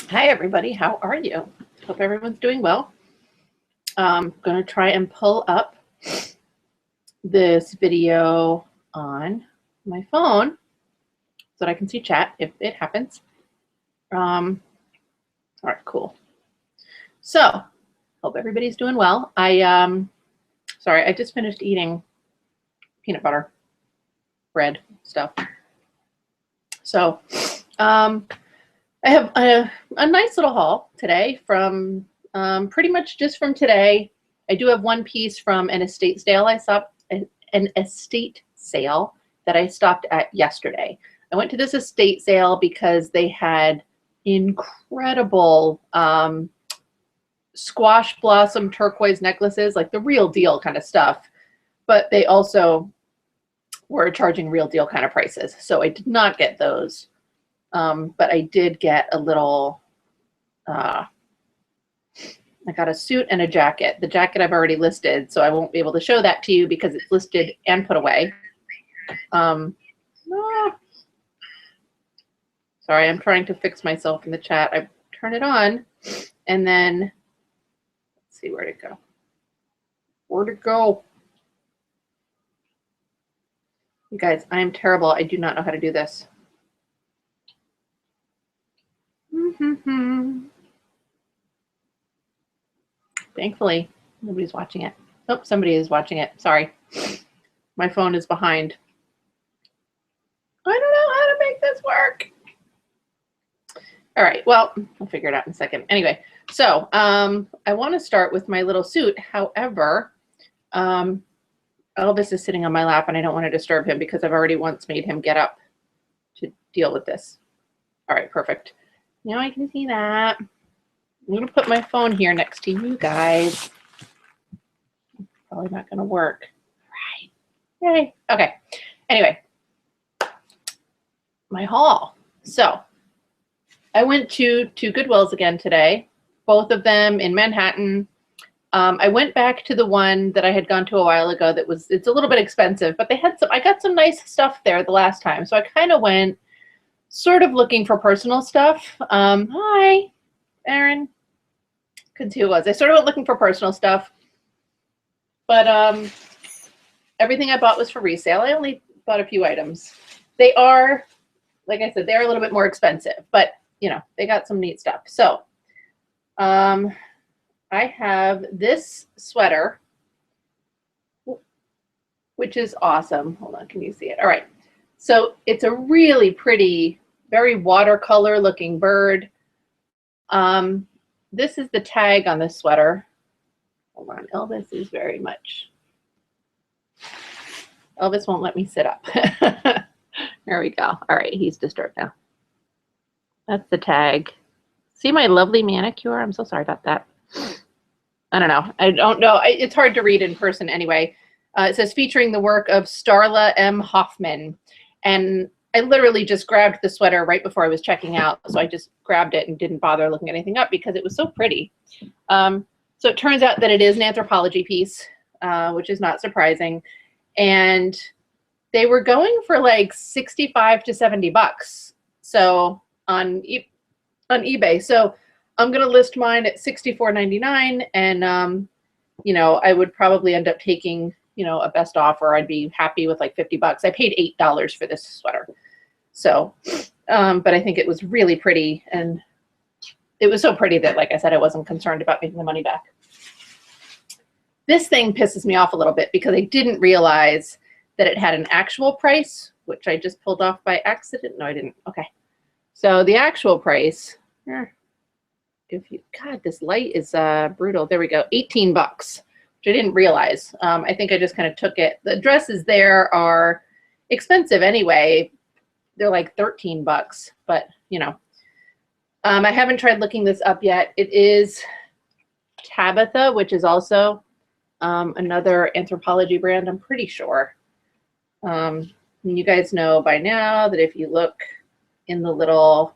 Hi, everybody. How are you? Hope everyone's doing well. I'm going to try and pull up this video on my phone so that I can see chat if it happens. All right, cool. So, hope everybody's doing well. Sorry, I just finished eating peanut butter bread stuff. So, I have a nice little haul today from pretty much just from today. I do have one piece from an estate sale that I stopped at yesterday. I went to this estate sale because they had incredible squash blossom turquoise necklaces, like the real deal kind of stuff, but they also were charging real deal kind of prices. So I did not get those. But I did get a little, I got a suit and a jacket. The jacket I've already listed, so I won't be able to show that to you because it's listed and put away. Sorry, I'm trying to fix myself in the chat. I turn it on, and then let's see where'd it go. Where'd it go? You guys, I am terrible. I do not know how to do this. Thankfully, nobody's watching it. Oh, somebody is watching it. Sorry. My phone is behind. I don't know how to make this work. All right, well, I'll figure it out in a second. Anyway, so I want to start with my little suit. However, Elvis is sitting on my lap and I don't want to disturb him because I've already once made him get up to deal with this. All right, perfect. Now I can see that. I'm going to put my phone here next to you guys. Probably not going to work. Right. Yay. Okay. Anyway, my haul. So I went to two Goodwills again today, both of them in Manhattan. I went back to the one that I had gone to a while ago it's a little bit expensive, but I got some nice stuff there the last time. So I kind of went sort of looking for personal stuff. Hi, Aaron. Couldn't see who it was. I sort of went looking for personal stuff, but everything I bought was for resale. I only bought a few items. They are, like I said, they're a little bit more expensive, but you know, they got some neat stuff. So I have this sweater, which is awesome. Hold on, can you see it? All right. So it's a really pretty, very watercolor looking bird. This is the tag on this sweater. Hold on, Elvis is very much. Elvis won't let me sit up. There we go. All right, he's disturbed now. That's the tag. See my lovely manicure? I'm so sorry about that. I don't know. I don't know. It's hard to read in person anyway. It says featuring the work of Starla M. Hoffman. And I literally just grabbed the sweater right before I was checking out. So I just grabbed it and didn't bother looking anything up because it was so pretty. So it turns out that it is an anthropologie piece, which is not surprising. And they were going for like 65 to 70 bucks. So on eBay. So I'm going to list mine at $64.99. And, you know, I would probably end up taking, you know, a best offer. I'd be happy with like 50 bucks. I paid $8 for this sweater. So, but I think it was really pretty, and it was so pretty that, like I said, I wasn't concerned about making the money back. This thing pisses me off a little bit because I didn't realize that it had an actual price, which I just pulled off by accident. No, I didn't. Okay. So the actual price, God, this light is brutal. There we go. 18 bucks. I didn't realize. I think I just kind of took it. The dresses there are expensive anyway. They're like 13 bucks, but you know, I haven't tried looking this up yet. It is Tabitha, which is also another anthropologie brand, I'm pretty sure. You guys know by now that if you look in the little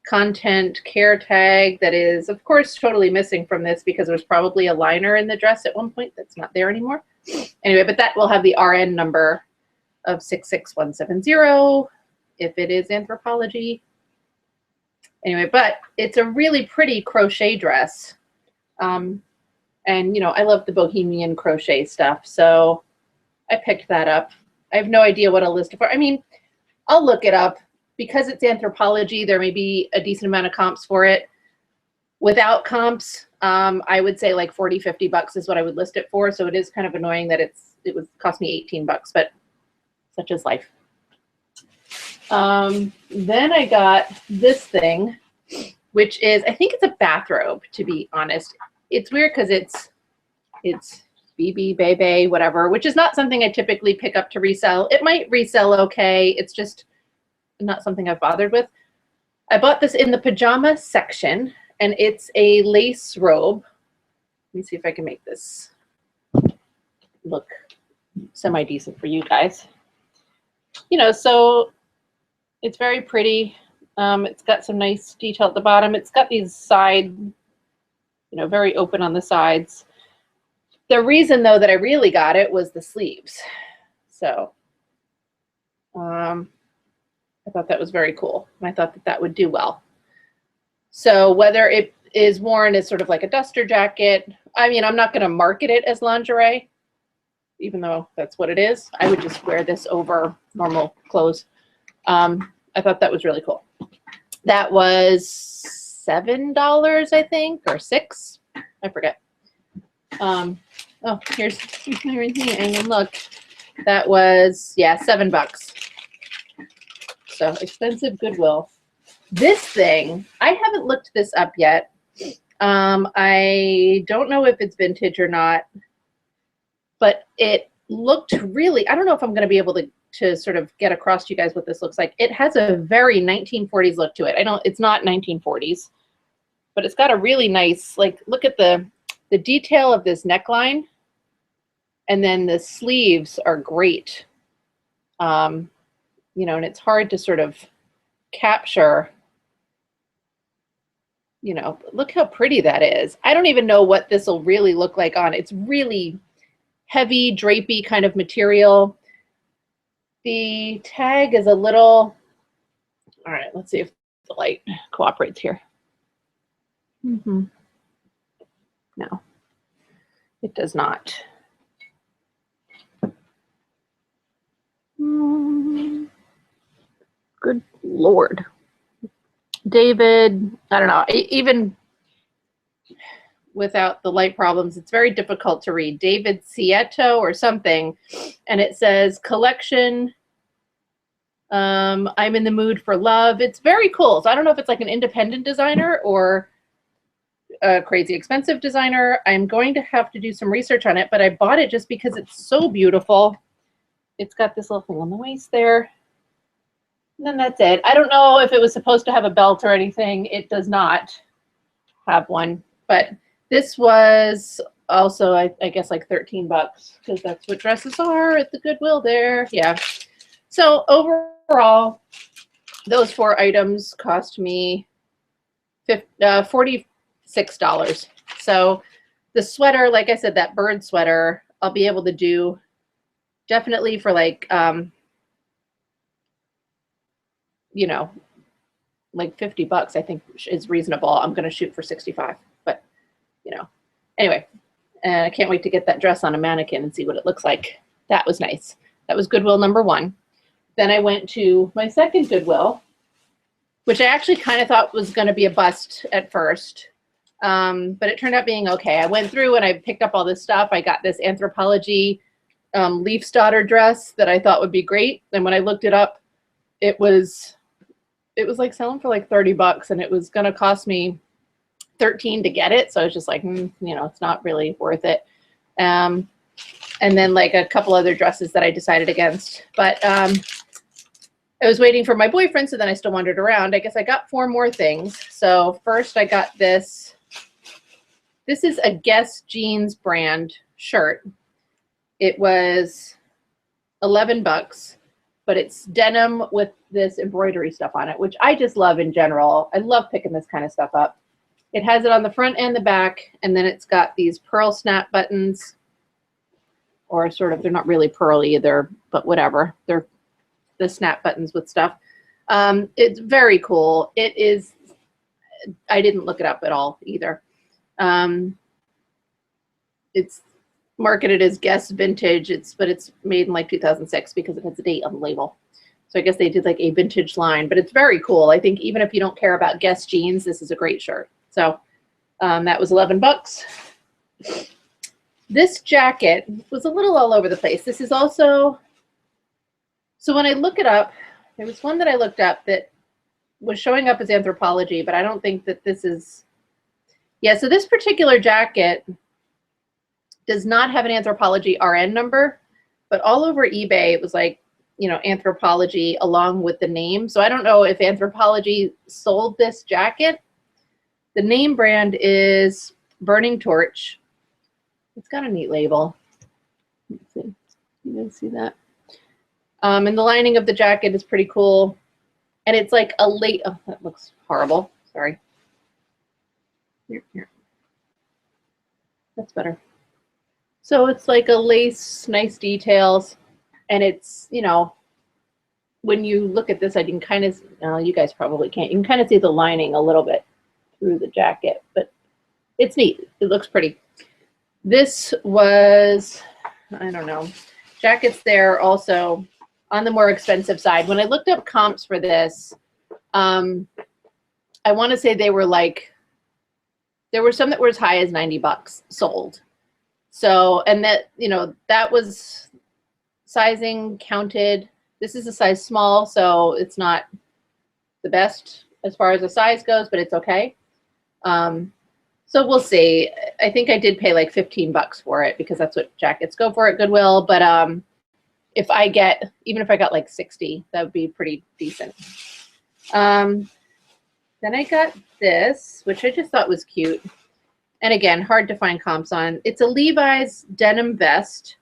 content care tag that is, of course, totally missing from this because there's probably a liner in the dress at one point that's not there anymore. Anyway, but that will have the RN number of 66170 if it is anthropologie. Anyway, but it's a really pretty crochet dress. And, you know, I love the bohemian crochet stuff. So I picked that up. I have no idea what I'll list it for. I mean, I'll look it up. Because it's Anthropologie, there may be a decent amount of comps for it. Without comps, I would say like 40, 50 bucks is what I would list it for. So it is kind of annoying that it would cost me 18 bucks, but such is life. Then I got this thing, which is, I think it's a bathrobe, to be honest. It's weird because it's BB, Bebe, whatever, which is not something I typically pick up to resell. It might resell okay. It's just not something I've bothered with. I bought this in the pajama section, and it's a lace robe. Let me see if I can make this look semi-decent for you guys. You know, so it's very pretty. It's got some nice detail at the bottom. It's got these side, you know, very open on the sides. The reason, though, that I really got it was the sleeves. So I thought that was very cool, and I thought that that would do well. So whether it is worn as sort of like a duster jacket, I mean, I'm not going to market it as lingerie, even though that's what it is. I would just wear this over normal clothes. I thought that was really cool. That was $7, I think, or $6. I forget. Oh, here's my thing. And look, that was, yeah, $7. So expensive Goodwill. This thing, I haven't looked this up yet. I don't know if it's vintage or not, but it looked really, I don't know if I'm going to be able to sort of get across to you guys what this looks like. It has a very 1940s look to it. It's not 1940s, but it's got a really nice, like, look at the detail of this neckline, and then the sleeves are great. You know, and it's hard to sort of capture, you know, look how pretty that is. I don't even know what this will really look like on. It's really heavy, drapey kind of material. The tag is a little, all right, let's see if the light cooperates here. No, it does not. Good Lord. David, I don't know, even without the light problems, it's very difficult to read. David Cieto or something, and it says collection, I'm in the mood for love. It's very cool. So I don't know if it's like an independent designer or a crazy expensive designer. I'm going to have to do some research on it, but I bought it just because it's so beautiful. It's got this little thing on the waist there. And then that's it. I don't know if it was supposed to have a belt or anything. It does not have one, but this was also, I guess, like 13 bucks because that's what dresses are at the Goodwill there. Yeah. So overall, those 4 items cost me $46. So the sweater, like I said, that bird sweater, I'll be able to do definitely for like, you know, like 50 bucks, I think is reasonable. I'm going to shoot for 65, but you know, anyway, and I can't wait to get that dress on a mannequin and see what it looks like. That was nice. That was Goodwill number 1. Then I went to my second Goodwill, which I actually kind of thought was going to be a bust at first, but it turned out being okay. I went through and I picked up all this stuff. I got this Anthropologie Leaf's daughter dress that I thought would be great. And when I looked it up, it was like selling for like 30 bucks, and it was going to cost me 13 to get it. So I was just like, you know, it's not really worth it. And then like a couple other dresses that I decided against, but I was waiting for my boyfriend. So then I still wandered around. I guess I got 4 more things. So first I got this. This is a Guess Jeans brand shirt. It was 11 bucks. But it's denim with this embroidery stuff on it, which I just love in general. I love picking this kind of stuff up. It has it on the front and the back, and then it's got these pearl snap buttons, or sort of, they're not really pearly either, but whatever. They're the snap buttons with stuff. It's very cool. It is I didn't look it up at all either. It's marketed as Guess Vintage, but it's made in like 2006 because it has a date on the label. So I guess they did like a vintage line, but it's very cool. I think even if you don't care about Guess jeans, this is a great shirt. So that was 11 bucks. This jacket was a little all over the place. This is also, so when I look it up, there was one that I looked up that was showing up as Anthropologie, but I don't think that this is, yeah, so this particular jacket does not have an Anthropologie RN number, but all over eBay, it was like, you know, Anthropologie along with the name. So I don't know if Anthropologie sold this jacket. The name brand is Burning Torch. It's got a neat label. Let's see. You can see that. And the lining of the jacket is pretty cool. And it's like a late, oh, that looks horrible. Sorry. Here. That's better. So it's like a lace, nice details. And it's, you know, when you look at this, I can kind of, you guys probably can't. You can kind of see the lining a little bit through the jacket, but it's neat. It looks pretty. This was, I don't know, jackets there also on the more expensive side. When I looked up comps for this, I want to say they were like, there were some that were as high as 90 bucks sold. So, and that, you know, that was sizing counted. This is a size small, so it's not the best as far as the size goes, but it's okay. So we'll see. I think I did pay like 15 bucks for it because that's what jackets go for at Goodwill. But if I get, even if I got like 60, that would be pretty decent. Then I got this, which I just thought was cute. And again, hard to find comps on. It's a Levi's denim vest,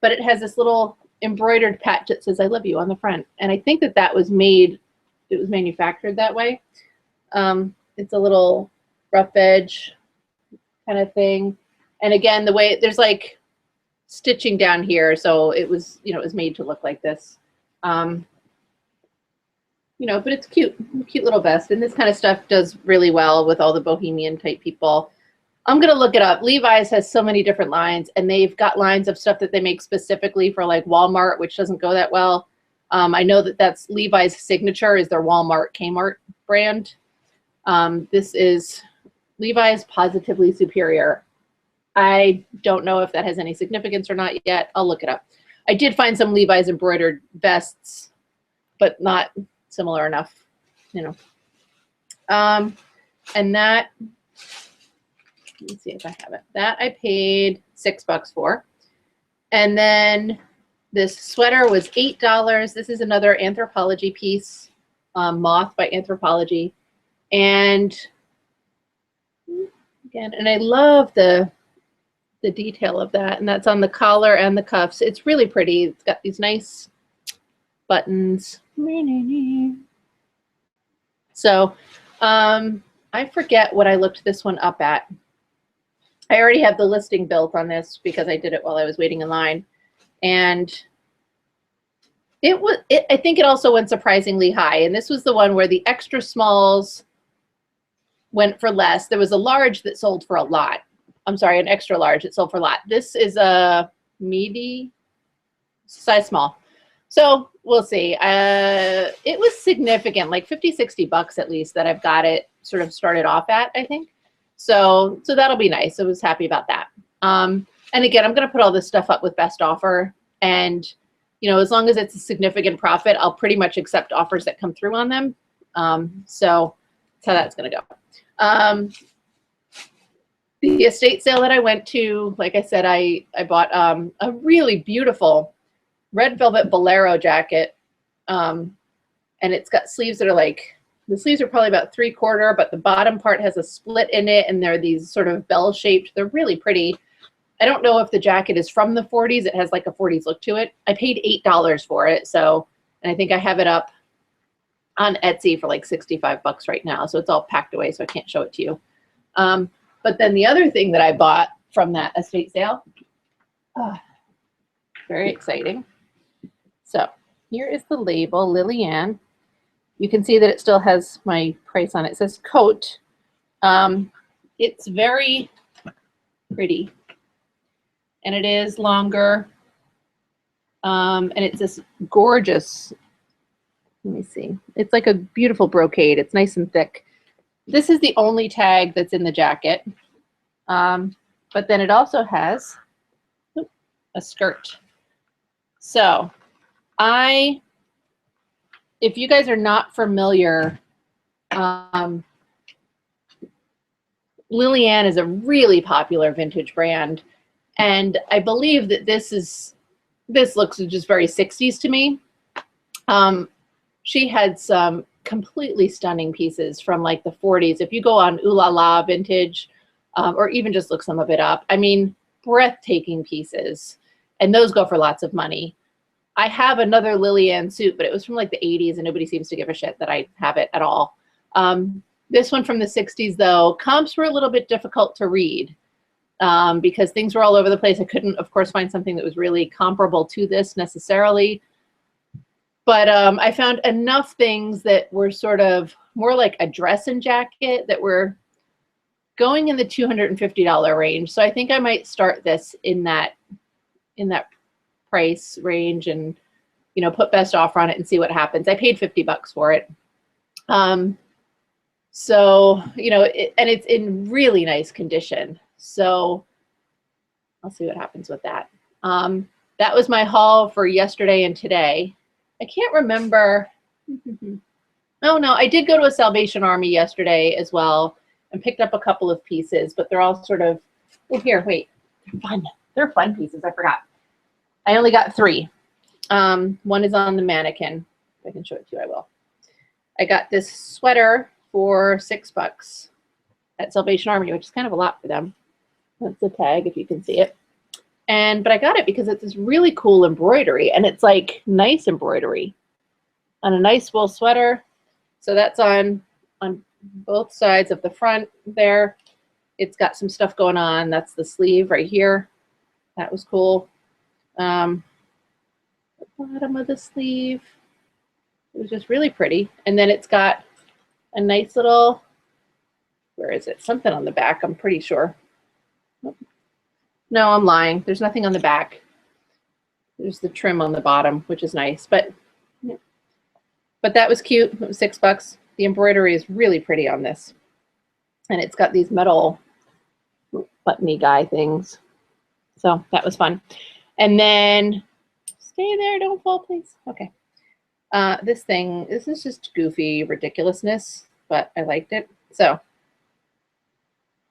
but it has this little embroidered patch that says, I love you on the front. And I think that that was made, it was manufactured that way. It's a little rough edge kind of thing. And again, the way there's like stitching down here. So it was, you know, it was made to look like this. You know, but it's cute little vest. And this kind of stuff does really well with all the bohemian type people. I'm going to look it up. Levi's has so many different lines, and they've got lines of stuff that they make specifically for like Walmart, which doesn't go that well. I know that that's Levi's signature is their Walmart Kmart brand. This is Levi's Positively Superior. I don't know if that has any significance or not yet. I'll look it up. I did find some Levi's embroidered vests, but not similar enough, you know. And that, let me see if I have it. That I paid $6 for. And then this sweater was $8. This is another Anthropologie piece, Moth by Anthropologie. And again, and I love the detail of that. And that's on the collar and the cuffs. It's really pretty. It's got these nice buttons. So I forget what I looked this one up at. I already have the listing built on this because I did it while I was waiting in line. And I think it also went surprisingly high. And this was the one where the extra smalls went for less. There was a large that sold for a lot. I'm sorry, an extra large that sold for a lot. This is a medium, size small. So we'll see. It was significant, like 50, 60 bucks at least that I've got it sort of started off at, I think. So that'll be nice. I was happy about that. And again, I'm going to put all this stuff up with best offer. And, you know, as long as it's a significant profit, I'll pretty much accept offers that come through on them. So that's how that's going to go. The estate sale that I went to, like I said, I bought a really beautiful red velvet bolero jacket. And it's got sleeves that are like, the sleeves are probably about 3/4, but the bottom part has a split in it, and they're these sort of bell-shaped. They're really pretty. I don't know if the jacket is from the 40s. It has like a 40s look to it. I paid $8 for it, so, and I think I have it up on Etsy for like 65 bucks right now. So it's all packed away, so I can't show it to you. But then the other thing that I bought from that estate sale, very exciting. So here is the label, Lilli Ann. You can see that it still has my price on it. It says coat, It's very pretty, and it is longer, and it's this gorgeous, let me see, it's like a beautiful brocade. It's nice and thick. This is the only tag that's in the jacket, but then it also has a skirt. So if you guys are not familiar, Lilli Ann is a really popular vintage brand, and I believe that this looks just very 60s to me. She had some completely stunning pieces from like the 40s. If you go on Ooh La La Vintage, or even just look some of it up, I mean, breathtaking pieces, and those go for lots of money. I have another Lilli Ann suit, but it was from like the 80s, and nobody seems to give a shit that I have it at all. This one from the 60s, though, comps were a little bit difficult to read because things were all over the place. I couldn't, of course, find something that was really comparable to this necessarily. But I found enough things that were sort of more like a dress and jacket that were going in the $250 range. So I think I might start this in that price range and, you know, put best offer on it and see what happens. I paid $50 for it. So, you know, and it's in really nice condition. So I'll see what happens with that. That was my haul for yesterday and today. I can't remember. Oh, no, I did go to a Salvation Army yesterday as well and picked up a couple of pieces, but they're all sort of, oh, here, wait, they're fun. They're fun pieces. I forgot. I only got 3. One is on the mannequin. If I can show it to you, I will. I got this sweater for $6 at Salvation Army, which is kind of a lot for them. That's the tag, if you can see it. But I got it because it's this really cool embroidery, and it's like nice embroidery on a nice wool sweater. So that's on both sides of the front there. It's got some stuff going on. That's the sleeve right here. That was cool. The bottom of the sleeve, it was just really pretty. And then it's got a nice little, where is it? Something on the back, I'm pretty sure. No, I'm lying. There's nothing on the back. There's the trim on the bottom, which is nice. But that was cute. It was $6. The embroidery is really pretty on this. And it's got these metal buttony guy things. So that was fun. And then, stay there, don't fall, please. Okay. This is just goofy ridiculousness, but I liked it. So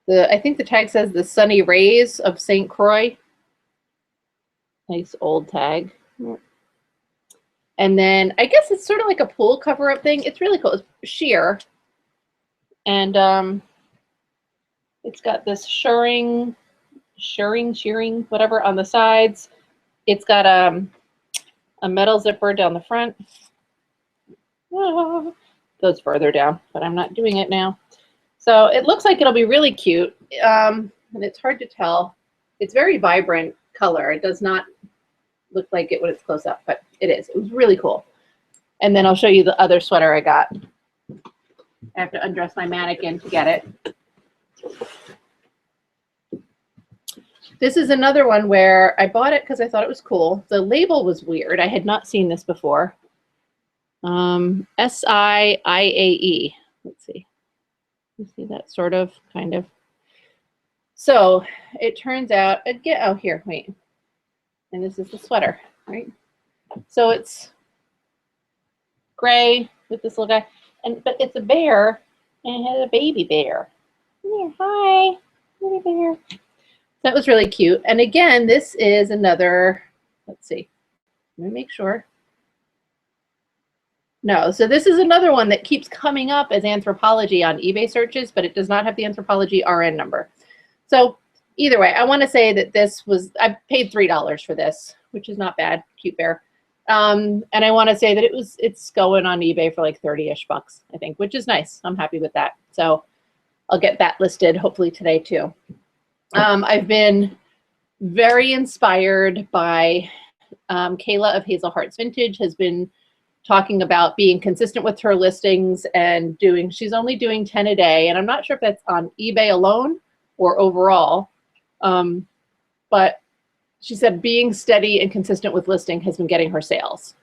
I think the tag says the Sunny Rays of St. Croix. Nice old tag. And then I guess it's sort of like a pool cover-up thing. It's really cool. It's sheer. And it's got this shearing, whatever, on the sides. It's got a metal zipper down the front. Goes further down, but I'm not doing it now. So it looks like it'll be really cute, and it's hard to tell. It's very vibrant color. It does not look like it when it's close up, but it is. It was really cool. And then I'll show you the other sweater I got. I have to undress my mannequin to get it. This is another one where I bought it because I thought it was cool. The label was weird. I had not seen this before. SIIAE. Let's see. You see that sort of, kind of. So it turns out, again, oh, here, wait. And this is the sweater, right? So it's gray with this little guy, but it's a bear, and it has a baby bear. Come here, hi, baby bear. That was really cute. And again, this is another, let's see, let me make sure. No, so this is another one that keeps coming up as Anthropologie on eBay searches, but it does not have the Anthropologie RN number. So either way, I want to say that this was, I paid $3 for this, which is not bad, cute bear. And I want to say that it's going on eBay for like 30-ish bucks, I think, which is nice. I'm happy with that. So I'll get that listed hopefully today too. I've been very inspired by Kayla of Hazel Hearts Vintage has been talking about being consistent with her listings and she's only doing 10 a day. And I'm not sure if that's on eBay alone or overall. But she said being steady and consistent with listing has been getting her sales.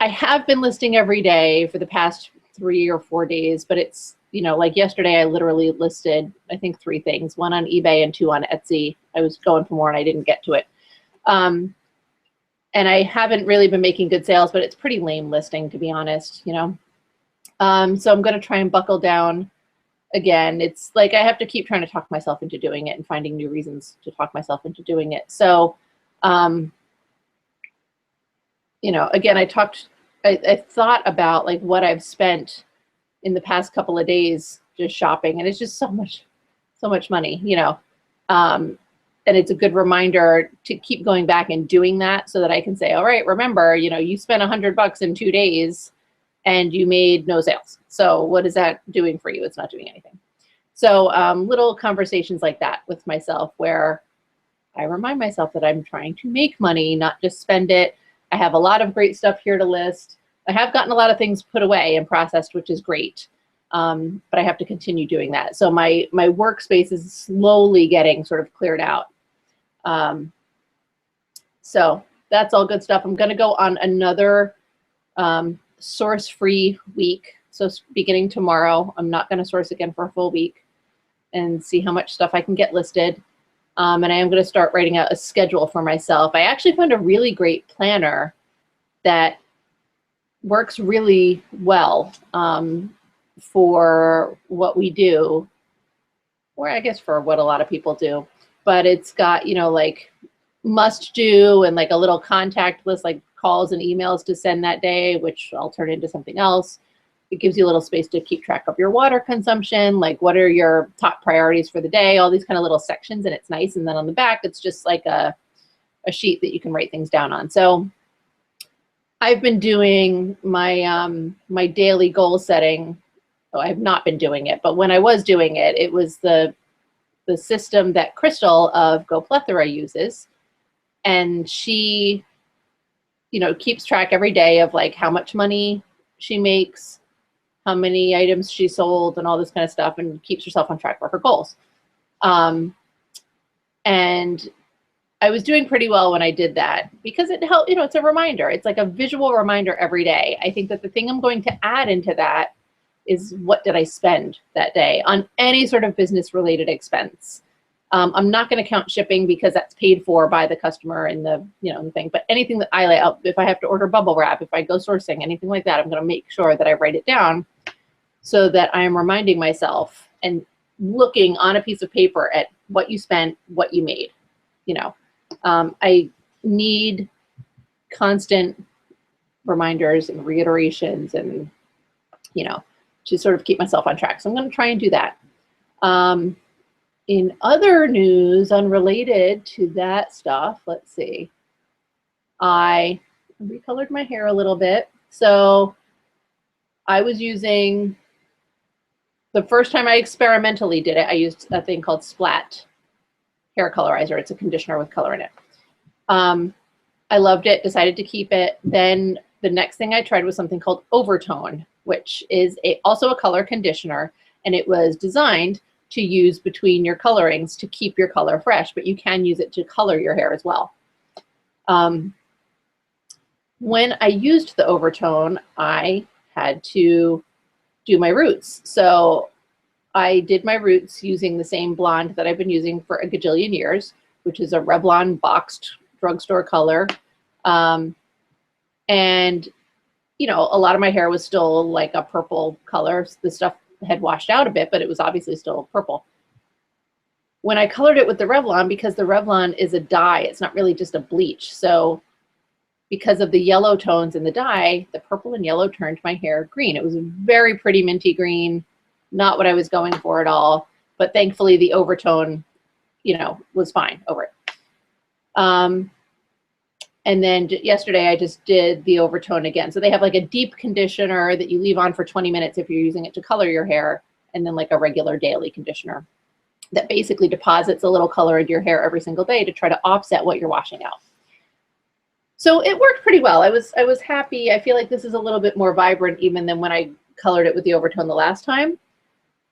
I have been listing every day for the past 3 or 4 days, but it's, like yesterday I literally listed, I think 3 things, 1 on eBay and 2 on Etsy. I was going for more and I didn't get to it. And I haven't really been making good sales, but it's pretty lame listing, to be honest, So I'm going to try and buckle down again. It's like I have to keep trying to talk myself into doing it and finding new reasons to talk myself into doing it. So, again, I thought about like what I've spent in the past couple of days just shopping, and it's just so much money, and it's a good reminder to keep going back and doing that so that I can say, all right, remember, you spent $100 in 2 days and you made no sales. So what is that doing for you? It's not doing anything. So little conversations like that with myself where I remind myself that I'm trying to make money, not just spend it. I have a lot of great stuff here to list. I have gotten a lot of things put away and processed, which is great. But I have to continue doing that. So my workspace is slowly getting sort of cleared out. So that's all good stuff. I'm going to go on another source-free week. So beginning tomorrow, I'm not going to source again for a full week and see how much stuff I can get listed. And I am going to start writing out a schedule for myself. I actually found a really great planner that works really well for what we do, or I guess for what a lot of people do. But it's got, like must do and like a little contact list, like calls and emails to send that day, which I'll turn into something else. It gives you a little space to keep track of your water consumption, like what are your top priorities for the day, all these kind of little sections, and it's nice. And then on the back, it's just like a sheet that you can write things down on. So I've been doing my my daily goal setting. Oh, I've not been doing it, but when I was doing it, it was the system that Crystal of Go Plethora uses. And she, keeps track every day of like how much money she makes, how many items she sold, and all this kind of stuff, and keeps herself on track for her goals. And I was doing pretty well when I did that because it helped, it's a reminder. It's like a visual reminder every day. I think that the thing I'm going to add into that is what did I spend that day on any sort of business related expense. I'm not going to count shipping because that's paid for by the customer and the, the thing, but anything that I lay out, if I have to order bubble wrap, if I go sourcing, anything like that, I'm going to make sure that I write it down so that I am reminding myself and looking on a piece of paper at what you spent, what you made. I need constant reminders and reiterations and, to sort of keep myself on track. So I'm going to try and do that. In other news unrelated to that stuff, let's see. I recolored my hair a little bit. So I was using, the first time I experimentally did it, I used a thing called Splat hair colorizer. It's a conditioner with color in it. I loved it, decided to keep it. Then the next thing I tried was something called Overtone, which is also a color conditioner, and it was designed to use between your colorings to keep your color fresh, but you can use it to color your hair as well. When I used the Overtone, I had to do my roots. So I did my roots using the same blonde that I've been using for a gajillion years, which is a Revlon boxed drugstore color. And a lot of my hair was still like a purple color. The stuff had washed out a bit, but it was obviously still purple. When I colored it with the Revlon, because the Revlon is a dye, it's not really just a bleach. So because of the yellow tones in the dye, the purple and yellow turned my hair green. It was a very pretty minty green, not what I was going for at all. But thankfully the Overtone, was fine over it. And then yesterday I just did the Overtone again. So they have like a deep conditioner that you leave on for 20 minutes if you're using it to color your hair, and then like a regular daily conditioner that basically deposits a little color into your hair every single day to try to offset what you're washing out. So it worked pretty well. I was happy. I feel like this is a little bit more vibrant even than when I colored it with the overtone the last time.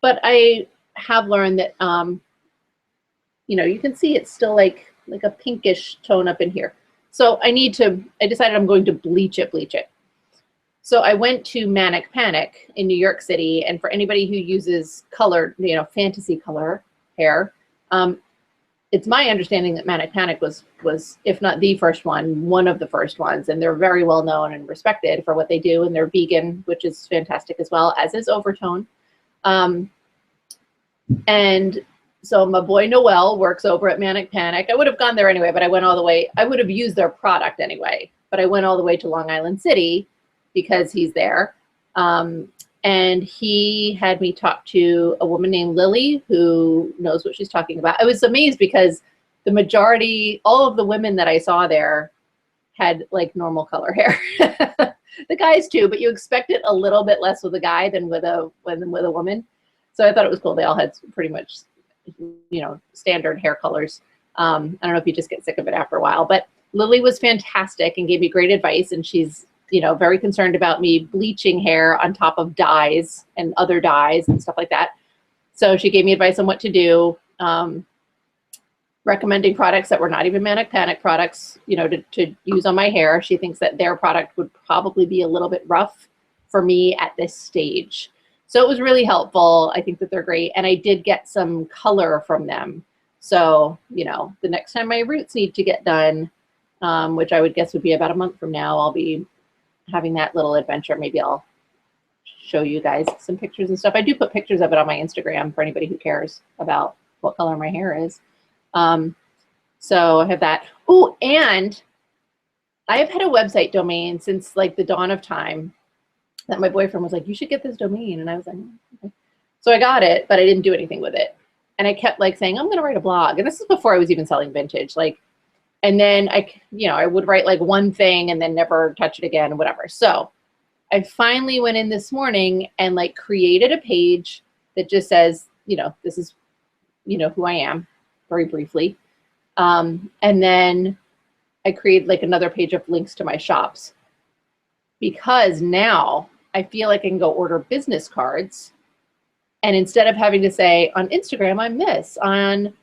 But I have learned that, you know, you can see it's still like a pinkish tone up in here. So I decided I'm going to bleach it. So I went to Manic Panic in New York City, and for anybody who uses colored, you know, fantasy color hair, it's my understanding that Manic Panic was, if not the first one of the first ones, and they're very well known and respected for what they do, and they're vegan, which is fantastic as well, as is Overtone. And so my boy Noel works over at Manic Panic. I would have gone there anyway, but I went all the way. I would have used their product anyway, but I went all the way to Long Island City because he's there. And he had me talk to a woman named Lilli who knows what she's talking about. I was amazed because the majority, all of the women that I saw there had like normal color hair. The guys too, but you expect it a little bit less with a guy than with a woman. So I thought it was cool. They all had pretty much, you know, standard hair colors. I don't know if you just get sick of it after a while, but Lilli was fantastic and gave me great advice. And she's, you know, very concerned about me bleaching hair on top of dyes and other dyes and stuff like that. So she gave me advice on what to do, recommending products that were not even Manic Panic products, you know, to use on my hair. She thinks that their product would probably be a little bit rough for me at this stage. So it was really helpful. I think that they're great. And I did get some color from them. So, you know, the next time my roots need to get done, which I would guess would be about a month from now, I'll be having that little adventure. Maybe I'll show you guys some pictures and stuff. I do put pictures of it on my Instagram for anybody who cares about what color my hair is. So I have that. Oh, and I have had a website domain since like the dawn of time that my boyfriend was like, you should get this domain. And I was like, okay. So I got it, but I didn't do anything with it. And I kept like saying, I'm going to write a blog. And this is before I was even selling vintage. Like, and then I would write like one thing and then never touch it again, whatever. So I finally went in this morning and like created a page that just says, you know, this is, you know, who I am, very briefly. And then I created like another page of links to my shops, because now I feel like I can go order business cards. And instead of having to say on Instagram, I'm this, on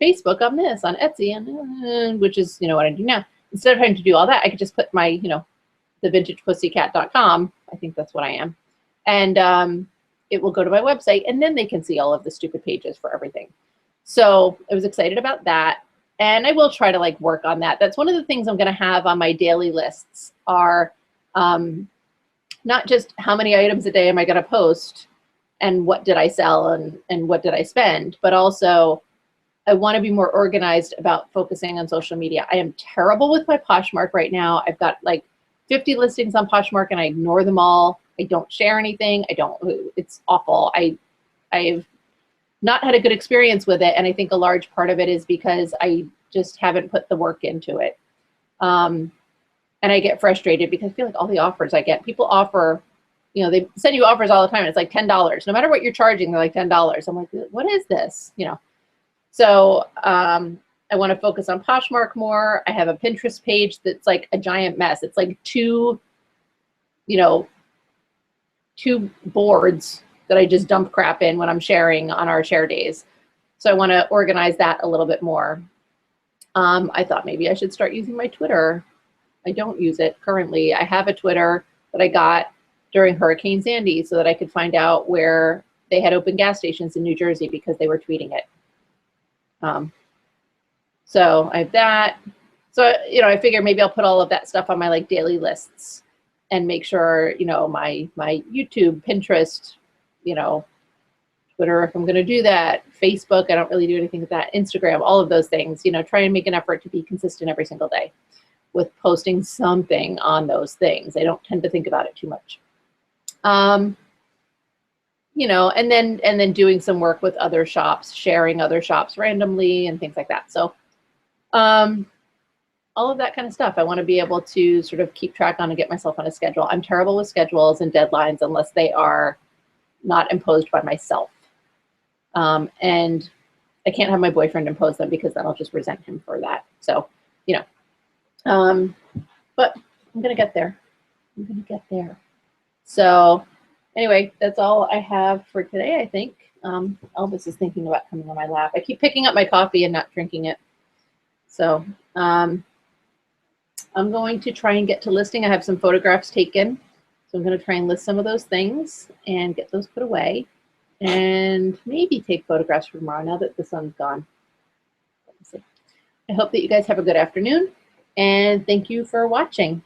Facebook, I'm this, on Etsy, and which is, you know, what I do now. Instead of having to do all that, I could just put my, you know, thevintagepussycat.com. I think that's what I am. And it will go to my website, and then they can see all of the stupid pages for everything. So I was excited about that. And I will try to like work on that. That's one of the things I'm going to have on my daily lists are not just how many items a day am I going to post and what did I sell and what did I spend, but also I want to be more organized about focusing on social media. I am terrible with my Poshmark right now. I've got like 50 listings on Poshmark and I ignore them all. I don't share anything. It's awful. I've not had a good experience with it. And I think a large part of it is because I just haven't put the work into it. And I get frustrated because I feel like all the offers I get, people offer, you know, they send you offers all the time. And it's like $10. No matter what you're charging, they're like $10. I'm like, what is this? You know? So I want to focus on Poshmark more. I have a Pinterest page that's like a giant mess. It's like two boards that I just dump crap in when I'm sharing on our share days. So I want to organize that a little bit more. I thought maybe I should start using my Twitter. I don't use it currently. I have a Twitter that I got during Hurricane Sandy so that I could find out where they had open gas stations in New Jersey because they were tweeting it. So I have that. So, you know, I figure maybe I'll put all of that stuff on my like daily lists and make sure, you know, my YouTube, Pinterest, you know, Twitter, if I'm going to do that, Facebook, I don't really do anything with that, Instagram, all of those things, you know, try and make an effort to be consistent every single day with posting something on those things. I don't tend to think about it too much. You know, and then doing some work with other shops, sharing other shops randomly and things like that. So all of that kind of stuff. I want to be able to sort of keep track on and get myself on a schedule. I'm terrible with schedules and deadlines unless they are not imposed by myself. And I can't have my boyfriend impose them because then I'll just resent him for that. So, you know, but I'm going to get there. I'm going to get there. So anyway, that's all I have for today, I think. Elvis is thinking about coming on my lap. I keep picking up my coffee and not drinking it. So I'm going to try and get to listing. I have some photographs taken. So I'm going to try and list some of those things and get those put away. And maybe take photographs for tomorrow now that the sun's gone. Let me see. I hope that you guys have a good afternoon. And thank you for watching.